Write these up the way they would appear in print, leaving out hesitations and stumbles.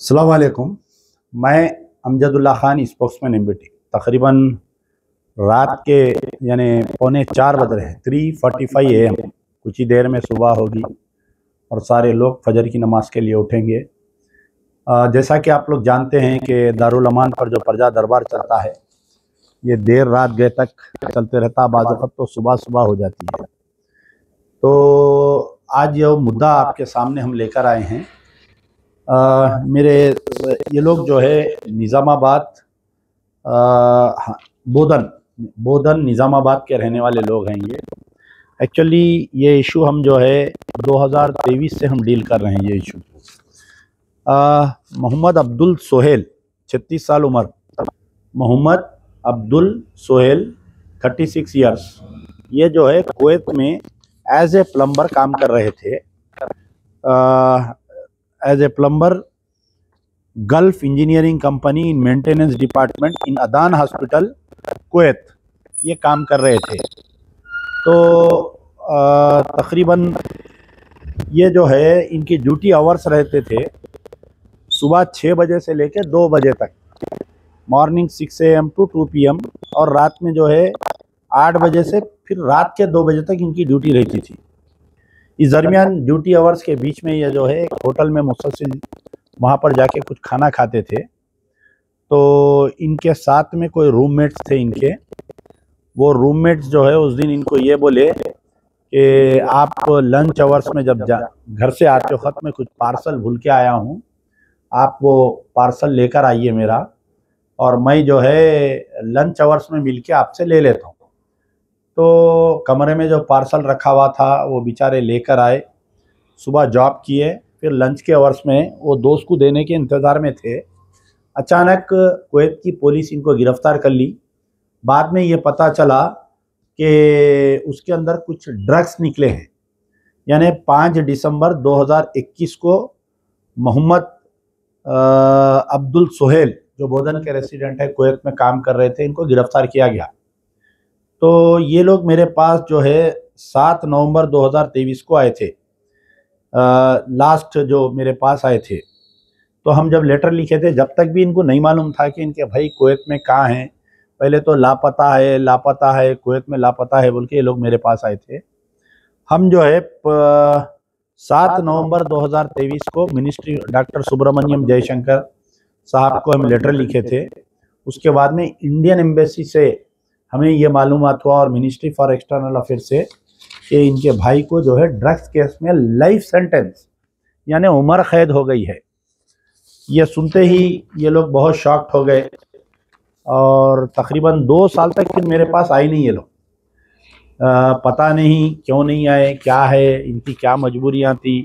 अस्सलाम वालेकुम। मैं अमजदुल्ला ख़ान स्पोक्समैन एमबीटी। तकरीबन रात के यानी पौने 4 बज रहे हैं, 3:45 AM। कुछ ही देर में सुबह होगी और सारे लोग फजर की नमाज के लिए उठेंगे। जैसा कि आप लोग जानते हैं कि दारुल अमान पर जो प्रजा दरबार चलता है ये देर रात गए तक चलते रहता, बाज़ वक़्त तो सुबह सुबह हो जाती है। तो आज ये मुद्दा आपके सामने हम लेकर आए हैं। मेरे ये लोग जो है निज़ामाबाद, बोधन निज़ामाबाद के रहने वाले लोग हैं। ये एक्चुअली ये इशू हम जो है 2023 से हम डील कर रहे हैं। ये इशू मोहम्मद अब्दुल सोहेल, 36 साल उम्र। मोहम्मद अब्दुल सोहेल 36 ईयर्स। ये जो है कुवैत में एज ए प्लम्बर काम कर रहे थे। As a plumber, Gulf engineering company in maintenance department in Adan hospital Kuwait ये काम कर रहे थे। तो तकरीबन ये जो है इनकी ड्यूटी आवर्स रहते थे सुबह 6 बजे से लेकर 2 बजे तक, मॉर्निंग 6 AM to 2 PM, और रात में जो है 8 बजे से फिर रात के 2 बजे तक इनकी ड्यूटी रहती थी। इस दरमियान ड्यूटी आवर्स के बीच में ये जो है एक होटल में मुसलसल वहाँ पर जाके कुछ खाना खाते थे। तो इनके साथ में कोई रूममेट्स थे इनके। वो रूममेट्स जो है उस दिन इनको ये बोले कि आप लंच आवर्स में जब घर से आते वक्त में कुछ पार्सल भूल के आया हूँ, आप वो पार्सल लेकर आइए मेरा, और मैं जो है लंच आवर्स में मिल के आपसे ले लेता हूँ। तो कमरे में जो पार्सल रखा हुआ था वो बेचारे लेकर आए, सुबह जॉब किए, फिर लंच के आवर्स में वो दोस्त को देने के इंतज़ार में थे। अचानक कुवैत की पुलिस इनको गिरफ़्तार कर ली। बाद में ये पता चला कि उसके अंदर कुछ ड्रग्स निकले हैं। यानी 5 दिसंबर 2021 को मोहम्मद अब्दुल सोहेल, जो बोधन के रेसिडेंट है, कुवैत में काम कर रहे थे, इनको गिरफ़्तार किया गया। तो ये लोग मेरे पास जो है 7 नवंबर 2023 को आए थे, लास्ट जो मेरे पास आए थे। तो हम जब लेटर लिखे थे, जब तक भी इनको नहीं मालूम था कि इनके भाई कुवैत में कहाँ हैं। पहले तो लापता है कुवैत में लापता है बोल के ये लोग मेरे पास आए थे। हम जो है 7 नवंबर 2023 को मिनिस्ट्री डॉक्टर सुब्रमण्यम जयशंकर साहब को हम लेटर लिखे थे। उसके बाद में इंडियन एम्बेसी से हमें ये मालूमात हुआ और मिनिस्ट्री फॉर एक्सटर्नल अफेयर से कि इनके भाई को जो है ड्रग्स केस में लाइफ सेंटेंस यानी उम्र कैद हो गई है। ये सुनते ही ये लोग बहुत शॉक्ड हो गए और तकरीबन 2 साल तक फिर मेरे पास आए नहीं ये लोग। पता नहीं क्यों नहीं आए, क्या है इनकी क्या मजबूरियां थी।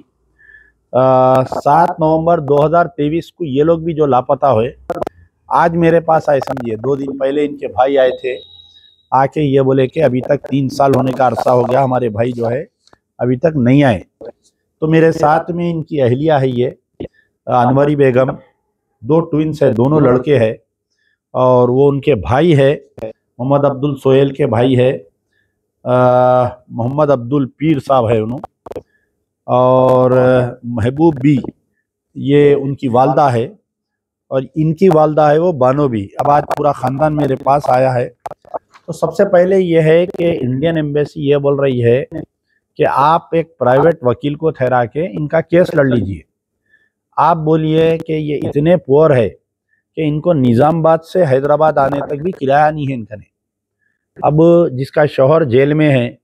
7 नवंबर 2023 को ये लोग भी जो लापता हुए आज मेरे पास आए। समझिए 2 दिन पहले इनके भाई आए थे, आके ये बोले कि अभी तक 3 साल होने का अरसा हो गया, हमारे भाई जो है अभी तक नहीं आए। तो मेरे साथ में इनकी अहलिया है, ये अनवरी बेगम, 2 ट्विंस है, दोनों लड़के हैं, और वो उनके भाई है, मोहम्मद अब्दुल सोहेल के भाई है, मोहम्मद अब्दुल पीर साहब है उन्होंने, और महबूब भी ये उनकी वालदा है, और इनकी वालदा है वो बानो भी। अब आज पूरा ख़ानदान मेरे पास आया है। तो सबसे पहले ये है कि इंडियन एम्बेसी ये बोल रही है कि आप एक प्राइवेट वकील को ठहरा के इनका केस लड़ लीजिए। आप बोलिए कि ये इतने पुअर है कि इनको निज़ामाबाद से हैदराबाद आने तक भी किराया नहीं है इनका ने। अब जिसका शौहर जेल में है,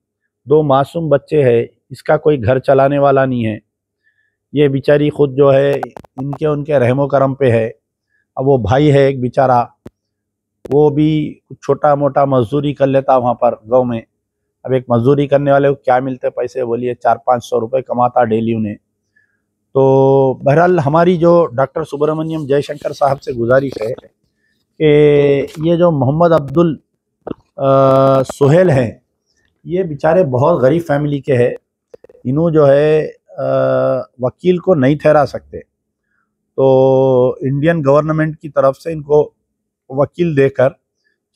2 मासूम बच्चे हैं, इसका कोई घर चलाने वाला नहीं है। ये बेचारी खुद जो है इनके उनके रहमो करम पे है। अब वो भाई है एक बेचारा, वो भी कुछ छोटा मोटा मजदूरी कर लेता वहाँ पर गांव में। अब एक मजदूरी करने वाले को क्या मिलते पैसे, बोलिए 400-500 रुपये कमाता डेली उन्हें। तो बहरहाल हमारी जो डॉक्टर सुब्रमण्यम जयशंकर साहब से गुजारिश है कि ये जो मोहम्मद अब्दुल सोहेल हैं, ये बेचारे बहुत गरीब फैमिली के हैं। इन्हों जो है वकील को नहीं ठहरा सकते, तो इंडियन गवर्नमेंट की तरफ से इनको वकील देकर,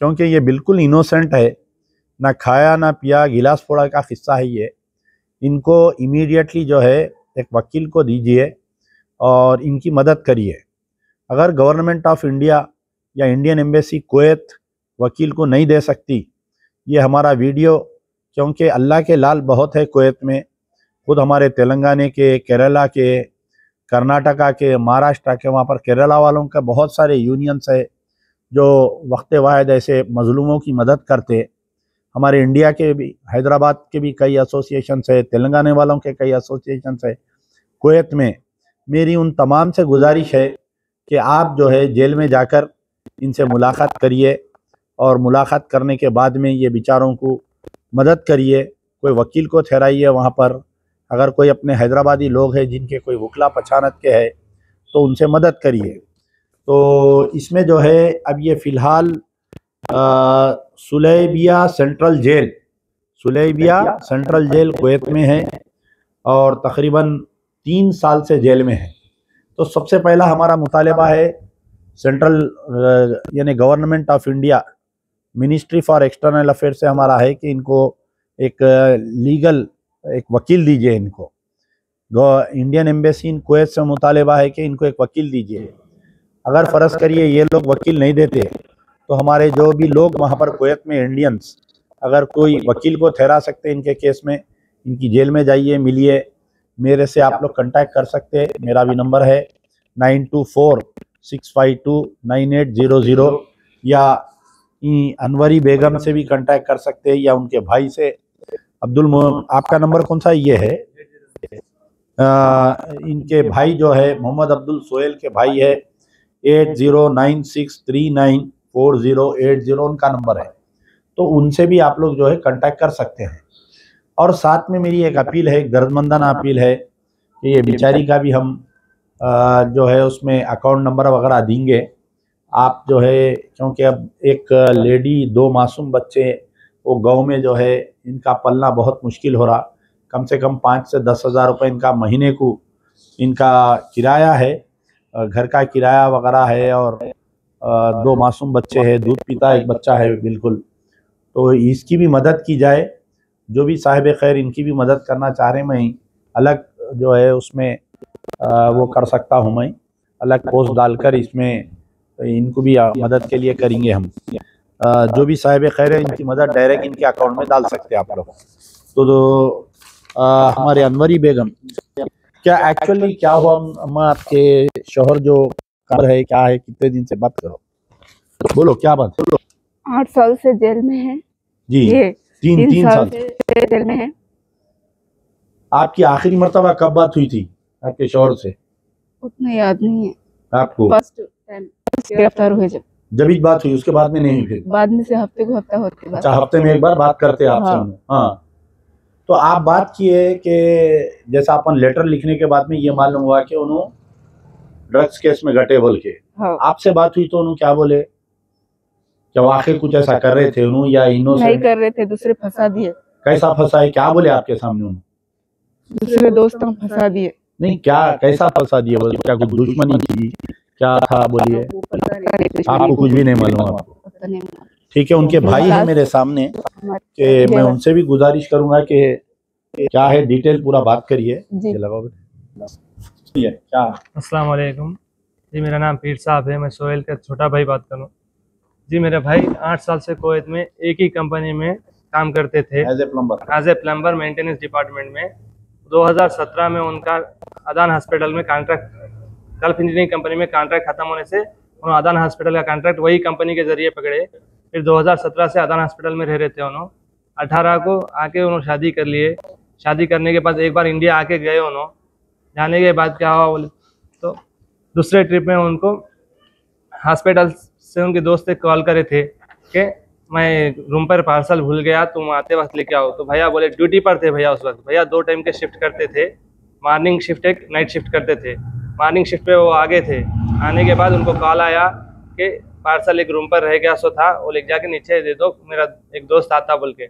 क्योंकि ये बिल्कुल इनोसेंट है, ना खाया ना पिया, गिलास फोड़ा का किस्सा है ये, इनको इमीडिएटली जो है एक वकील को दीजिए और इनकी मदद करिए। अगर गवर्नमेंट ऑफ इंडिया या इंडियन एम्बेसी कुवैत वकील को नहीं दे सकती ये हमारा वीडियो, क्योंकि अल्लाह के लाल बहुत है कुवैत में। खुद हमारे तेलंगाना के, केरला के, कर्नाटका के, महाराष्ट्र के, वहाँ पर केरला वालों का बहुत सारे यूनियंस है जो वक्त वाहिद ऐसे मजलूमों की मदद करते। हमारे इंडिया के भी, हैदराबाद के भी कई एसोसिएशंस है, तेलंगाना वालों के कई एसोसिएशंस है कुवैत में। मेरी उन तमाम से गुजारिश है कि आप जो है जेल में जाकर इनसे मुलाकात करिए और मुलाकात करने के बाद में ये बेचारों को मदद करिए, कोई वकील को ठहराइए वहाँ पर। अगर कोई अपने हैदराबादी लोग हैं जिनके कोई वकला पहचानत के है तो उनसे मदद करिए। तो इसमें जो है अब ये फ़िलहाल सुलैबिया सेंट्रल जेल कुवैत में है और तकरीबन 3 साल से जेल में है। तो सबसे पहला हमारा मुतालबा है सेंट्रल यानी government of India, ministry for external affair से हमारा है कि इनको एक लीगल एक वकील दीजिए। इनको इंडियन एम्बेसी इन कुवैत से मुतालबा है कि इनको एक वकील दीजिए। अगर फ़र्ज़ करिए ये लोग वकील नहीं देते तो हमारे जो भी लोग वहाँ पर कुवैत में इंडियंस अगर कोई वकील को ठहरा सकते हैं इनके केस में, इनकी जेल में जाइए, मिलिए। मेरे से आप लोग कांटेक्ट कर सकते हैं। मेरा भी नंबर है 9246529800 या अनवरी बेगम से भी कांटेक्ट कर सकते हैं या उनके भाई से आपका नंबर कौन सा ये है? इनके भाई जो है मोहम्मद अब्दुल सोहेल के भाई है 8096394080 उनका नंबर है। तो उनसे भी आप लोग जो है कांटेक्ट कर सकते हैं। और साथ में मेरी एक अपील है, एक दर्दमंदाना अपील है कि ये बेचारी का भी हम जो है उसमें अकाउंट नंबर वगैरह देंगे। आप जो है, क्योंकि अब एक लेडी 2 मासूम बच्चे वो गांव में जो है इनका पलना बहुत मुश्किल हो रहा। कम से कम 5 से 10 हज़ार रुपये इनका महीने को इनका किराया है, घर का किराया वगैरह है और 2 मासूम बच्चे हैं, दूध पीता एक बच्चा है बिल्कुल। तो इसकी भी मदद की जाए। जो भी साहिब खैर इनकी भी मदद करना चाह रहे, मैं अलग जो है उसमें वो कर सकता हूँ, मैं अलग पोस्ट डालकर इसमें इनको भी मदद के लिए करेंगे हम। जो भी साहिब खैर है इनकी मदद डायरेक्ट इनके अकाउंट में डाल सकते हैं आप लोग। तो हमारे अनवरी बेगम, क्या एक्चुअली क्या हुआ? हम आपके शोहर जो कार है क्या है, कितने दिन से बात करो, बोलो क्या बात? 8 साल से जेल में है जी। ये 3 साल से जेल में है। आपकी आखिरी मर्तबा कब बात हुई थी आपके शोहर से? उतना याद नहीं है आपको फर्स्ट टाइम गिरफ्तार हुए जब ही बात हुई, उसके बाद में नहीं हुई? फिर बाद में से हफ्ते को हफ्ता होते अच्छा, हफ्ते में एक बार बात करते हैं आपसे? हाँ। तो आप बात किए कि जैसा अपन लेटर लिखने के बाद में ये मालूम हुआ कि उन्होंने ड्रग्स केस में घटे बोल के आपसे बात हुई, तो उन्होंने क्या बोले? क्या वो आखिर कुछ ऐसा कर रहे थे उन्होंने या इनोसेंट? नहीं कर रहे थे, दूसरे फंसा दिए। कैसा फंसा है, क्या बोले आपके सामने उन्होंने? दूसरे दोस्तों फंसा दिए। नहीं, क्या कैसा फंसा दिए? बोले क्या कुछ दुश्मनी थी, क्या था? बोलिए। आपको कुछ भी नहीं मालूम? आपको ठीक है। उनके भाई है मेरे सामने कि मैं उनसे भी गुजारिश करूंगा कि क्या है डिटेल पूरा बात करिए। क्या? अस्सलाम वालेकुम जी, मेरा नाम पीर साहब है, मैं सोहेल का छोटा भाई बात करूँ जी। मेरे भाई 8 साल से कुवैत में एक ही कंपनी में काम करते थे as a plumber maintenance department में। 2017 में उनका अदान हॉस्पिटल में कॉन्ट्रैक्ट, गल्फ इंजीनियरिंग कंपनी में कॉन्ट्रैक्ट खत्म होने से उन्होंने अदान हॉस्पिटल का कॉन्ट्रैक्ट वही कंपनी के जरिए पकड़े। फिर 2017 से अदान हॉस्पिटल में रह रहे थे उन्होंने। 18 को आके उन्होंने शादी कर लिए। शादी करने के बाद एक बार इंडिया आके गए उन्होंने। जाने के बाद क्या हुआ बोले तो दूसरे ट्रिप में उनको हॉस्पिटल से उनके दोस्त कॉल करे थे कि मैं रूम पर पार्सल भूल गया, तुम आते वक्त लेके आओ। तो भैया बोले, ड्यूटी पर थे भैया उस वक्त। भैया 2 टाइम के शिफ्ट करते थे, मॉर्निंग शिफ्ट एक नाइट शिफ्ट करते थे। मॉर्निंग शिफ्ट पे वो आगे थे। आने के बाद उनको कॉल आया कि पार्सल एक रूम पर रह गया सो था, वो लेके जाके नीचे दे दो, मेरा एक दोस्त आता बोल के।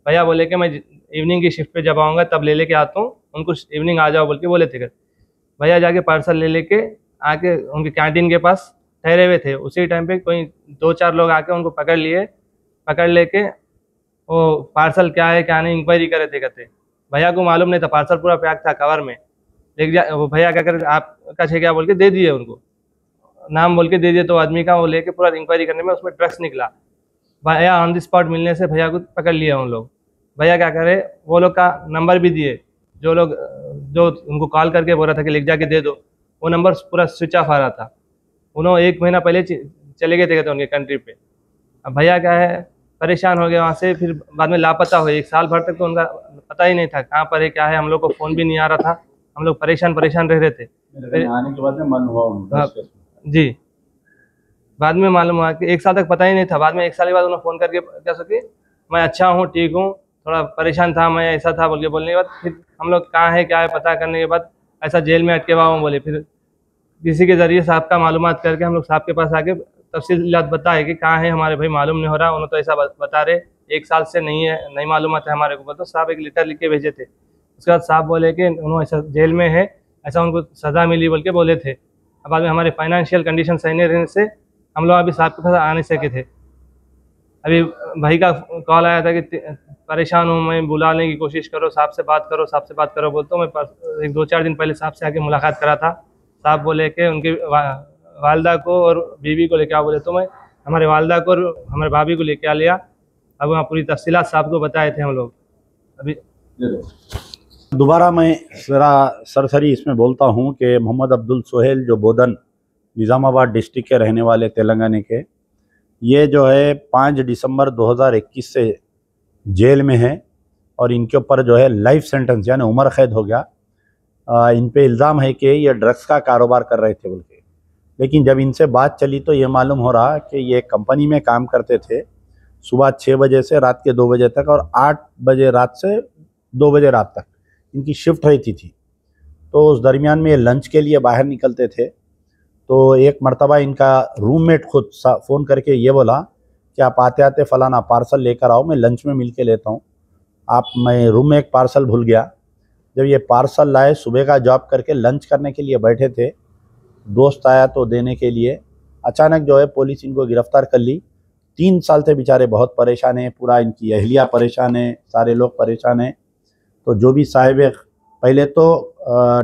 भैया बोले कि मैं इवनिंग की शिफ्ट पे जब आऊँगा तब ले लेके आता हूँ, उनको इवनिंग आ जाओ बोल के बोले थे। भैया जाके पार्सल ले लेके आके उनके कैंटीन के पास ठहरे हुए थे। उसी टाइम पे कोई 2-4 लोग आके उनको पकड़ लिए। पकड़ लेके वो पार्सल क्या है क्या नहीं इंक्वायरी करे थे। कहते भैया को मालूम नहीं था, पार्सल पूरा पैक था कवर में। लेके जा वो भैया क्या करे, आपका छे क्या बोल के दे दिए उनको। नाम बोल के दे दिए तो आदमी का, वो लेके पूरा इंक्वायरी करने में उसमें ड्रग्स निकला। भैया ऑन द स्पॉट मिलने से भैया को पकड़ लिया उन लोग। भैया क्या करे, वो लोग का नंबर भी दिए, जो लोग जो उनको कॉल करके बोल रहा था कि लिख जाके दे दो, वो नंबर पूरा स्विच ऑफ आ रहा था। उन्होंने 1 महीना पहले चले गए थे उनके कंट्री पे। अब भैया क्या है, परेशान हो गए वहाँ से, फिर बाद में लापता हुए। 1 साल भर तक तो उनका पता ही नहीं था कहाँ पर है क्या है, हम लोग को फ़ोन भी नहीं आ रहा था, हम लोग परेशान रह रहे थे। आने के बाद में मालूम हुआ जी, बाद में मालूम हुआ कि 1 साल तक पता ही नहीं था। बाद में 1 साल के बाद उन्होंने फ़ोन करके क्या सके, मैं अच्छा हूँ, ठीक हूँ, थोड़ा परेशान था मैं, ऐसा था बोल के बोलने के बाद फिर हम लोग कहाँ है क्या है पता करने के बाद ऐसा जेल में अटके हुआ हूँ बोले। फिर किसी के ज़रिए साहब का मालूमात करके हम लोग साहब के पास आके तफसीलात बताए कि कहाँ है हमारे भाई, मालूम नहीं हो रहा। उन्होंने तो ऐसा बता रहे 1 साल से नहीं है, नहीं मालूमात है हमारे को। तो साहब एक लेटर लिख के भेजे थे। उसके बाद साहब बोले कि उन्होंने ऐसा जेल में है, ऐसा उनको सज़ा मिली बोल के बोले थे। अब बाद में हमारे फाइनेंशियल कंडीशन सही नहीं रहने से हम लोग अभी साहब के पास आ नहीं सके थे। अभी भाई का कॉल आया था कि परेशान हूँ मैं, बुलाने की कोशिश करो, साहब से बात करो, साहब से बात करो। बोलता हूँ मैं 2-4 दिन पहले साहब से आके मुलाकात करा था। साहब बोले कि उनकी वालदा को और बीवी को लेके आओ बोले, तो मैं हमारे वालदा को और हमारे भाभी को लेके आ लिया। अब वहाँ पूरी तफसीलात साहब को बताए थे हम लोग। अभी दोबारा मैं ज़रा सरसरी इसमें बोलता हूँ कि मोहम्मद अब्दुल सोहेल जो बोधन निज़ामाबाद डिस्ट्रिक्ट के रहने वाले तेलंगाना के, ये जो है 5 दिसंबर 2021 से जेल में है और इनके ऊपर जो है लाइफ सेंटेंस यानी उम्र कैद हो गया। इन पे इल्ज़ाम है कि ये ड्रग्स का कारोबार कर रहे थे बोल के। लेकिन जब इनसे बात चली तो ये मालूम हो रहा कि ये कंपनी में काम करते थे सुबह 6 बजे से रात के 2 बजे तक, और 8 बजे रात से 2 बजे रात तक इनकी शिफ्ट रहती थी। तो उस दरमियान में ये लंच के लिए बाहर निकलते थे। तो एक मर्तबा इनका रूममेट खुद फ़ोन करके ये बोला कि आप आते आते फ़लाना पार्सल लेकर आओ, मैं लंच में मिल के लेता हूँ। मैं रूम में एक पार्सल भूल गया। जब ये पार्सल लाए, सुबह का जॉब करके लंच करने के लिए बैठे थे, दोस्त आया तो देने के लिए, अचानक जो है पुलिस इनको गिरफ़्तार कर ली। 3 साल से बेचारे बहुत परेशान हैं, पूरा इनकी अहलिया परेशान है, सारे लोग परेशान हैं। तो जो भी साहिब, पहले तो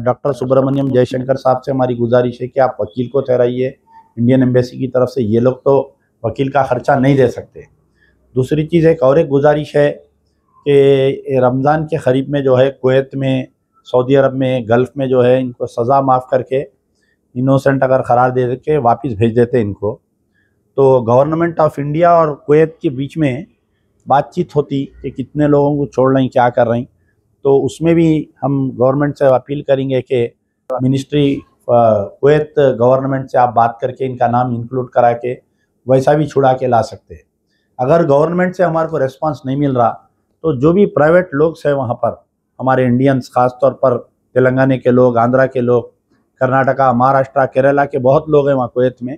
डॉक्टर सुब्रमण्यम जयशंकर साहब से हमारी गुजारिश है कि आप वकील को ठहराइए इंडियन एम्बेसी की तरफ से, ये लोग तो वकील का ख़र्चा नहीं दे सकते। दूसरी चीज़ एक और एक गुजारिश है कि रमज़ान के क़रीब में जो है कुवैत में, सऊदी अरब में, गल्फ़ में जो है इनको सज़ा माफ़ करके इनोसेंट अगर करार दे के वापस भेज देते इनको, तो गवर्नमेंट ऑफ इंडिया और कुवैत के बीच में बातचीत होती कि कितने लोगों को छोड़ रही, क्या कर रही। तो उसमें भी हम गवर्नमेंट से अपील करेंगे कि मिनिस्ट्री कुवैत गवर्नमेंट से आप बात करके इनका नाम इंक्लूड करा के वैसा भी छुड़ा के ला सकते हैं। अगर गवर्नमेंट से हमारे को रिस्पांस नहीं मिल रहा तो जो भी प्राइवेट लोग हैं वहाँ पर, हमारे इंडियंस, ख़ास तौर पर तेलंगाना के लोग, आंध्रा के लोग, कर्नाटका, महाराष्ट्र, केरला के बहुत लोग हैं वहाँ कुवैत में,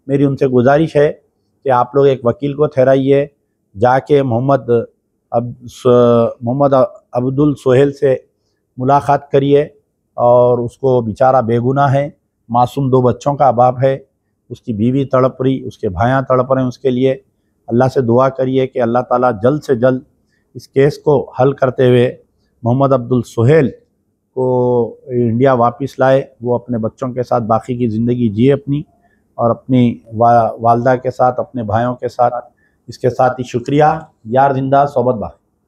मेरी उनसे गुजारिश है कि आप लोग एक वकील को ठहराइए, जाके मोहम्मद अब्दुल सोहेल से मुलाकात करिए। और उसको बेचारा बेगुनाह है, मासूम 2 बच्चों का बाप है, उसकी बीवी तड़प रही, उसके भाइयाँ तड़प रहे हैं उसके लिए। अल्लाह से दुआ करिए कि अल्लाह ताला जल्द से जल्द इस केस को हल करते हुए मोहम्मद अब्दुल सोहेल को इंडिया वापस लाए, वो अपने बच्चों के साथ बाकी की ज़िंदगी जिए अपनी, और अपनी वालदा के साथ, अपने भाइयों के साथ। इसके साथ ही शुक्रिया। यार जिंदा सोबत बाकी।